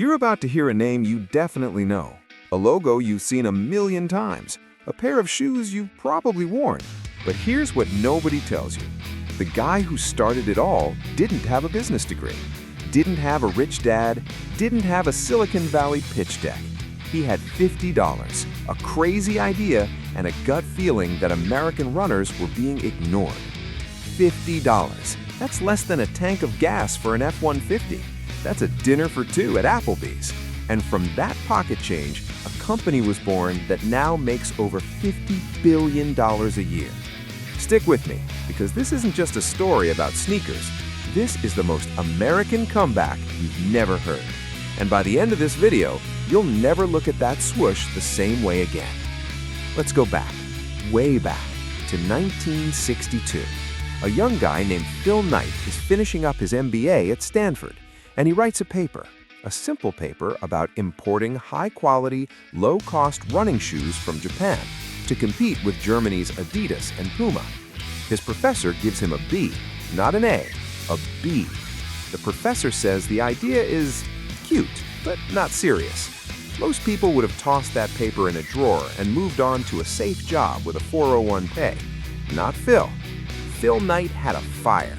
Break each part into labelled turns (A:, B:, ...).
A: You're about to hear a name you definitely know, a logo you've seen a million times, a pair of shoes you've probably worn. But here's what nobody tells you. The guy who started it all didn't have a business degree, didn't have a rich dad, didn't have a Silicon Valley pitch deck. He had $50, a crazy idea, and a gut feeling that American runners were being ignored. $50. That's less than a tank of gas for an F-150. That's a dinner for two at Applebee's. And from that pocket change, a company was born that now makes over $50 billion a year. Stick with me, because this isn't just a story about sneakers. This is the most American comeback you've never heard. And by the end of this video, you'll never look at that swoosh the same way again. Let's go back, way back, to 1962. A young guy named Phil Knight is finishing up his MBA at Stanford, and he writes a simple paper about importing high-quality, low-cost running shoes from Japan to compete with Germany's Adidas and Puma. His professor gives him a B, not an A B. The professor says the idea is cute, but not serious. Most people would have tossed that paper in a drawer and moved on to a safe job with a 401k. Not Phil. Phil Knight had a fire.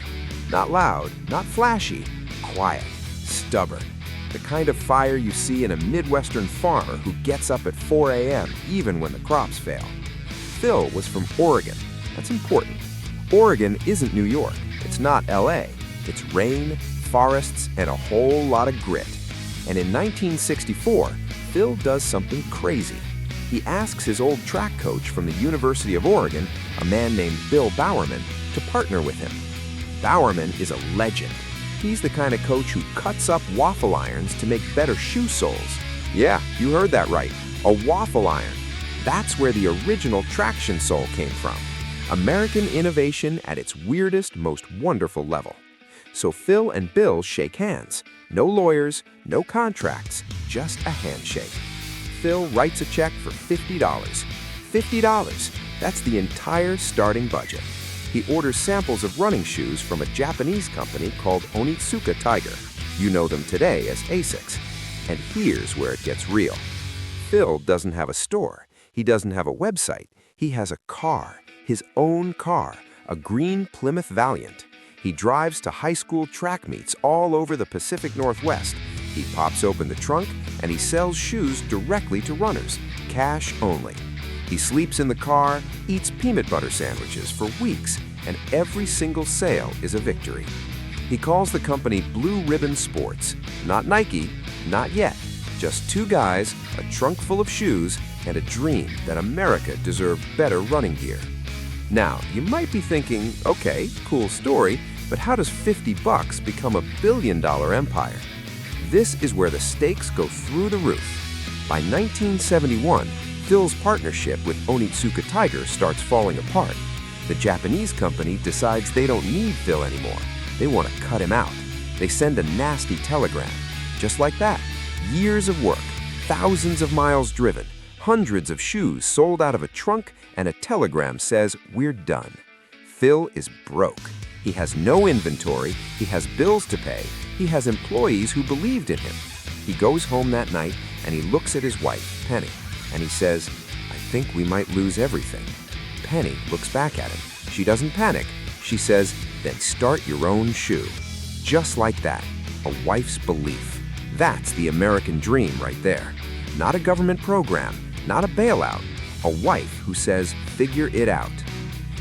A: Not loud, not flashy, quiet, stubborn. The kind of fire you see in a Midwestern farmer who gets up at 4 a.m. even when the crops fail. Phil was from Oregon. That's important. Oregon isn't New York. It's not LA. It's rain, forests, and a whole lot of grit. And in 1964, Phil does something crazy. He asks his old track coach from the University of Oregon, a man named Bill Bowerman, to partner with him. Bowerman is a legend. He's the kind of coach who cuts up waffle irons to make better shoe soles. Yeah, you heard that right. A waffle iron. That's where the original traction sole came from. American innovation at its weirdest, most wonderful level. So Phil and Bill shake hands. No lawyers, no contracts, just a handshake. Phil writes a check for $50. $50. That's the entire starting budget. He orders samples of running shoes from a Japanese company called Onitsuka Tiger. You know them today as ASICS. And here's where it gets real. Phil doesn't have a store. He doesn't have a website. He has a car, his own car, a green Plymouth Valiant. He drives to high school track meets all over the Pacific Northwest. He pops open the trunk and he sells shoes directly to runners, cash only. He sleeps in the car, eats peanut butter sandwiches for weeks, and every single sale is a victory. He calls the company Blue Ribbon Sports. Not Nike, not yet. Just two guys, a trunk full of shoes, and a dream that America deserved better running gear. Now, you might be thinking, okay, cool story, but how does $50 become a billion-dollar empire? This is where the stakes go through the roof. By 1971, Phil's partnership with Onitsuka Tiger starts falling apart. The Japanese company decides they don't need Phil anymore. They want to cut him out. They send a nasty telegram. Just like that. Years of work, thousands of miles driven, hundreds of shoes sold out of a trunk, and a telegram says, "We're done." Phil is broke. He has no inventory, he has bills to pay, he has employees who believed in him. He goes home that night and he looks at his wife, Penny, and he says, "I think we might lose everything." Penny looks back at him. She doesn't panic. She says, "Then start your own shoe." Just like that, a wife's belief. That's the American dream right there. Not a government program, not a bailout. A wife who says, "Figure it out."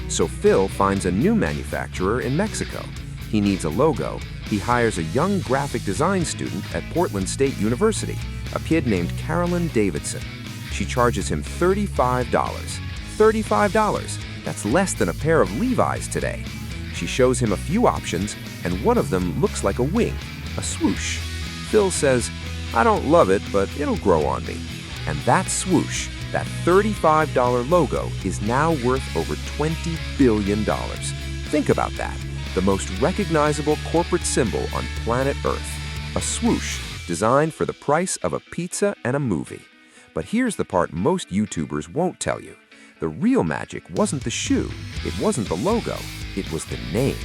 A: So Phil finds a new manufacturer in Mexico. He needs a logo. He hires a young graphic design student at Portland State University, a kid named Carolyn Davidson. She charges him $35. $35. That's less than a pair of Levi's today. She shows him a few options, and one of them looks like a wing, a swoosh. Phil says, "I don't love it, but it'll grow on me." And that swoosh, that $35 logo, is now worth over $20 billion. Think about that. The most recognizable corporate symbol on planet Earth. A swoosh designed for the price of a pizza and a movie. But here's the part most YouTubers won't tell you. The real magic wasn't the shoe, it wasn't the logo, it was the name.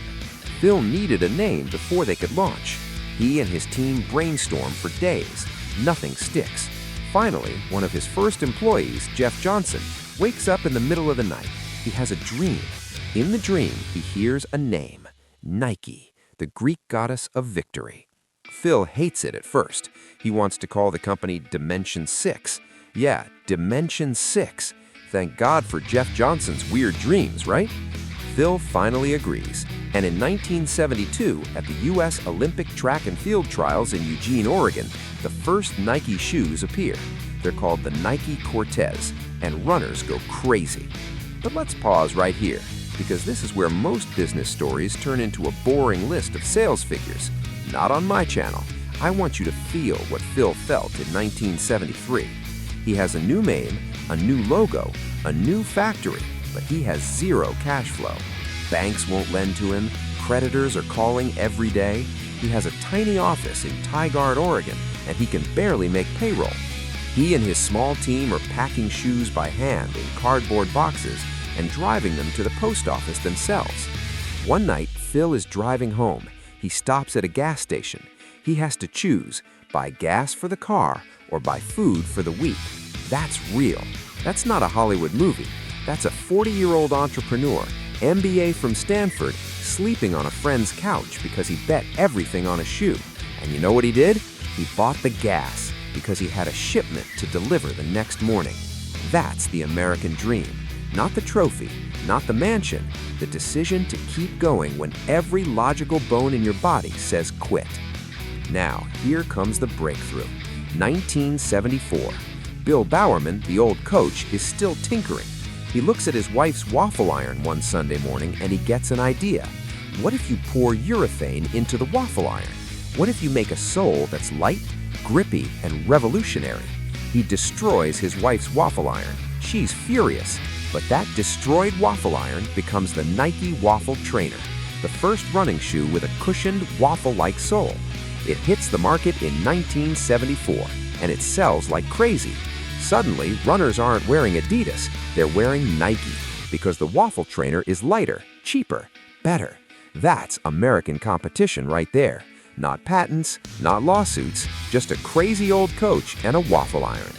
A: Phil needed a name before they could launch. He and his team brainstormed for days.
B: nothing sticks. Finally, one of his first employees, Jeff Johnson, wakes up in the middle of the night. He has a dream. In the dream, he hears a name, Nike, the Greek goddess of victory. Phil hates it at first. He wants to call the company Dimension 6. Yeah, Dimension 6. Thank God for Jeff Johnson's weird dreams, right? Phil finally agrees, and in 1972, at the U.S. Olympic Track and Field Trials in Eugene, Oregon, the first Nike shoes appear. They're called the Nike Cortez, and runners go crazy. But let's pause right here, because this is where most business stories turn into a boring list of sales figures. Not on my channel. I want you to feel what Phil felt in 1973. He has a new name, a new logo, a new factory, but he has zero cash flow. Banks won't lend to him, creditors are calling every day. He has a tiny office in Tigard, Oregon, and he can barely make payroll. He and his small team are packing shoes by hand in cardboard boxes and driving them to the post office themselves. One night, Phil is driving home. He stops at a gas station. He has to choose, buy gas for the car or buy food for the week. That's real. That's not a Hollywood movie. That's a 40-year-old entrepreneur, MBA from Stanford, sleeping on a friend's couch because he bet everything on a shoe. And you know what he did? He bought the gas because he had a shipment to deliver the next morning. That's the American dream. Not the trophy, not the mansion, the decision to keep going when every logical bone in your body says quit. Now, here comes the breakthrough. 1974. Bill Bowerman, the old coach, is still tinkering. He looks at his wife's waffle iron one Sunday morning and he gets an idea. What if you pour urethane into the waffle iron? What if you make a sole that's light, grippy, and revolutionary? He destroys his wife's waffle iron. She's furious. But that destroyed waffle iron becomes the Nike Waffle Trainer, the first running shoe with a cushioned waffle-like sole. It hits the market in 1974, and it sells like crazy. Suddenly, runners aren't wearing Adidas, they're wearing Nike, because the Waffle Trainer is lighter, cheaper, better. That's American competition right there. Not patents, not lawsuits, just a crazy old coach and a waffle iron.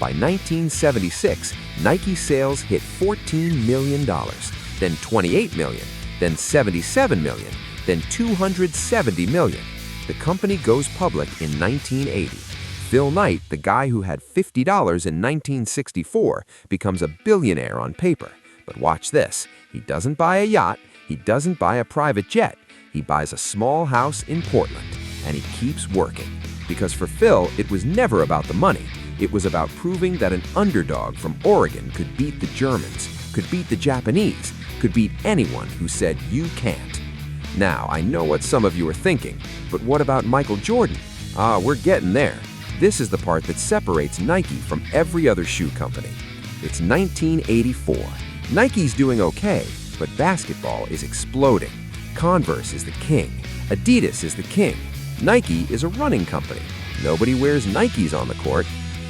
B: By 1976, Nike sales hit $14 million, then $28 million, then $77 million, then $270 million. The company goes public in 1980. Phil Knight, the guy who had $50 in 1964, becomes a billionaire on paper. But watch this. He doesn't buy a yacht. He doesn't buy a private jet. He buys a small house in Portland. And he keeps working. Because for Phil, it was never about the money. It was about proving that an underdog from Oregon could beat the Germans, could beat the Japanese, could beat anyone who said you can't. Now, I know what some of you are thinking, but what about Michael Jordan? We're getting there. This is the part that separates Nike from every other shoe company. It's 1984. Nike's doing okay, but basketball is exploding. Converse is the king. Adidas is the king. Nike is a running company. Nobody wears Nikes on the court.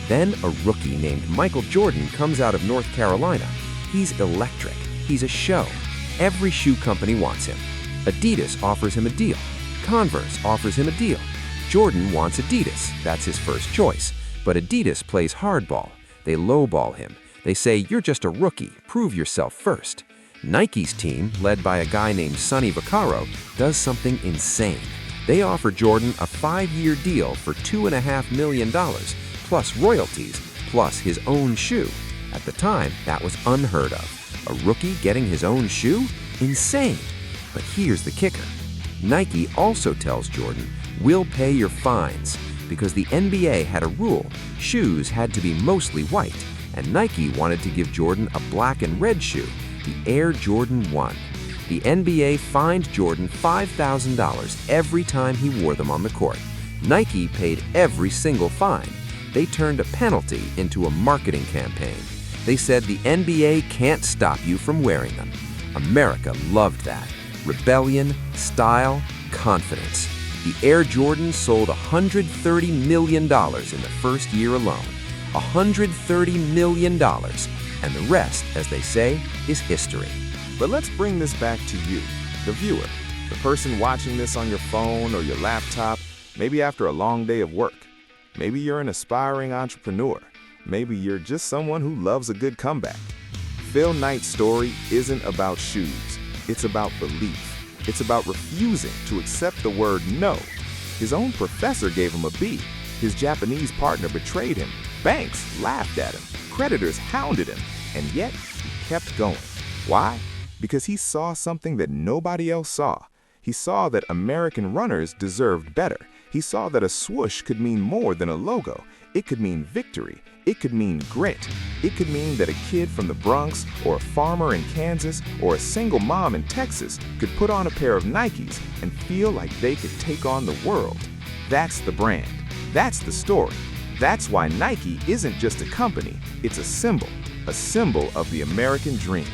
B: Then a rookie named Michael Jordan comes out of North Carolina. He's electric. He's a show. Every shoe company wants him. Adidas offers him a deal. Converse offers him a deal. Jordan wants Adidas. That's his first choice. But Adidas plays hardball. They lowball him. They say, you're just a rookie. Prove yourself first. Nike's team, led by a guy named Sonny Vaccaro, does something insane. They offer Jordan a 5-year deal for $2.5 million, plus royalties, plus his own shoe. At the time, that was unheard of. A rookie getting his own shoe? Insane. But here's the kicker. Nike also tells Jordan, we'll pay your fines, because the NBA had a rule. Shoes had to be mostly white, and Nike wanted to give Jordan a black and red shoe, the Air Jordan 1. The NBA fined Jordan $5,000 every time he wore them on the court. Nike paid every single fine. They turned a penalty into a marketing campaign. They said the NBA can't stop you from wearing them. America loved that. Rebellion, style, confidence. The Air Jordan sold $130 million in the first year alone. $130 million. And the rest, as they say, is history.
A: But let's bring this back to you, the viewer, the person watching this on your phone or your laptop, maybe after a long day of work. Maybe you're an aspiring entrepreneur. Maybe you're just someone who loves a good comeback. Phil Knight's story isn't about shoes. It's about belief. It's about refusing to accept the word no. His own professor gave him a B. His Japanese partner betrayed him. Banks laughed at him. Creditors hounded him. And yet, he kept going. Why? Because he saw something that nobody else saw. He saw that American runners deserved better. He saw that a swoosh could mean more than a logo. It could mean victory. It could mean grit. It could mean that a kid from the Bronx, or a farmer in Kansas, or a single mom in Texas could put on a pair of Nikes and feel like they could take on the world. That's the brand. That's the story. That's why Nike isn't just a company, it's a symbol of the American dream.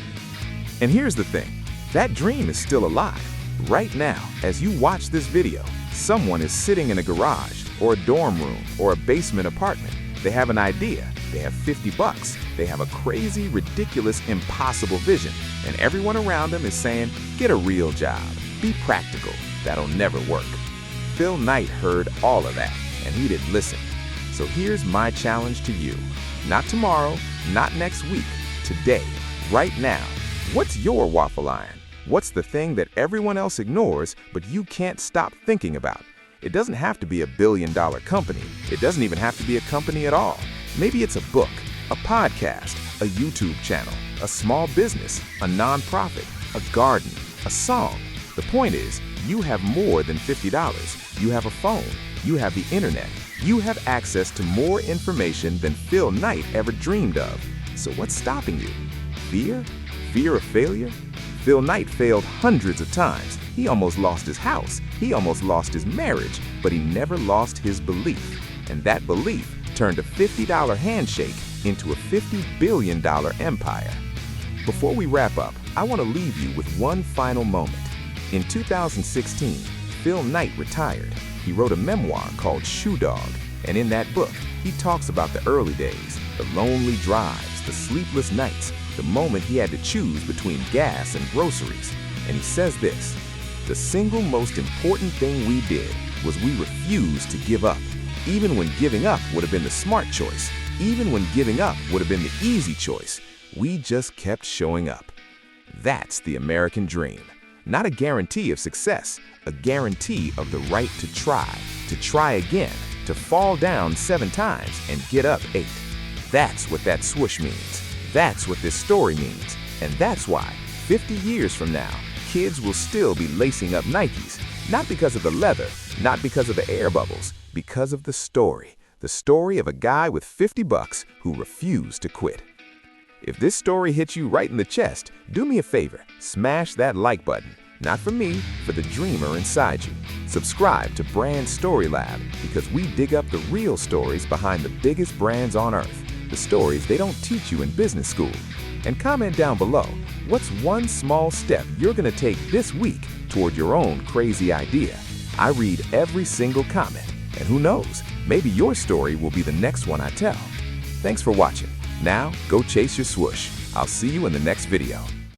A: And here's the thing, that dream is still alive. Right now, as you watch this video, someone is sitting in a garage, or a dorm room, or a basement apartment. They have an idea, they have 50 bucks, they have a crazy, ridiculous, impossible vision, and everyone around them is saying, get a real job, be practical, that'll never work. Phil Knight heard all of that, and he didn't listen. So here's my challenge to you. Not tomorrow, not next week, today, right now. What's your waffle iron? What's the thing that everyone else ignores, but you can't stop thinking about? It doesn't have to be a billion-dollar company. It doesn't even have to be a company at all. Maybe it's a book, a podcast, a YouTube channel, a small business, a nonprofit, a garden, a song. The point is, you have more than $50. You have a phone. You have the internet. You have access to more information than Phil Knight ever dreamed of. So what's stopping you? Fear? Fear of failure? Phil Knight failed hundreds of times. He almost lost his house. He almost lost his marriage, but he never lost his belief. And that belief turned a $50 handshake into a $50 billion empire. Before we wrap up, I want to leave you with one final moment. In 2016, Phil Knight retired. He wrote a memoir called Shoe Dog, and in that book, he talks about the early days, the lonely drives, the sleepless nights, the moment he had to choose between gas and groceries. And he says this, the single most important thing we did was we refused to give up. Even when giving up would have been the smart choice, even when giving up would have been the easy choice, we just kept showing up. That's the American dream. Not a guarantee of success, a guarantee of the right to try again, to fall down 7 times and get up 8. That's what that swoosh means. That's what this story means. And that's why, 50 years from now, kids will still be lacing up Nikes, not because of the leather, not because of the air bubbles, because of the story of a guy with 50 bucks who refused to quit. If this story hits you right in the chest, do me a favor, smash that like button. Not for me, for the dreamer inside you. Subscribe to Brand Story Lab because we dig up the real stories behind the biggest brands on earth, the stories they don't teach you in business school. And comment down below, what's one small step you're going to take this week toward your own crazy idea? I read every single comment, and who knows, maybe your story will be the next one I tell. Thanks for watching. Now, go chase your swoosh. I'll see you in the next video.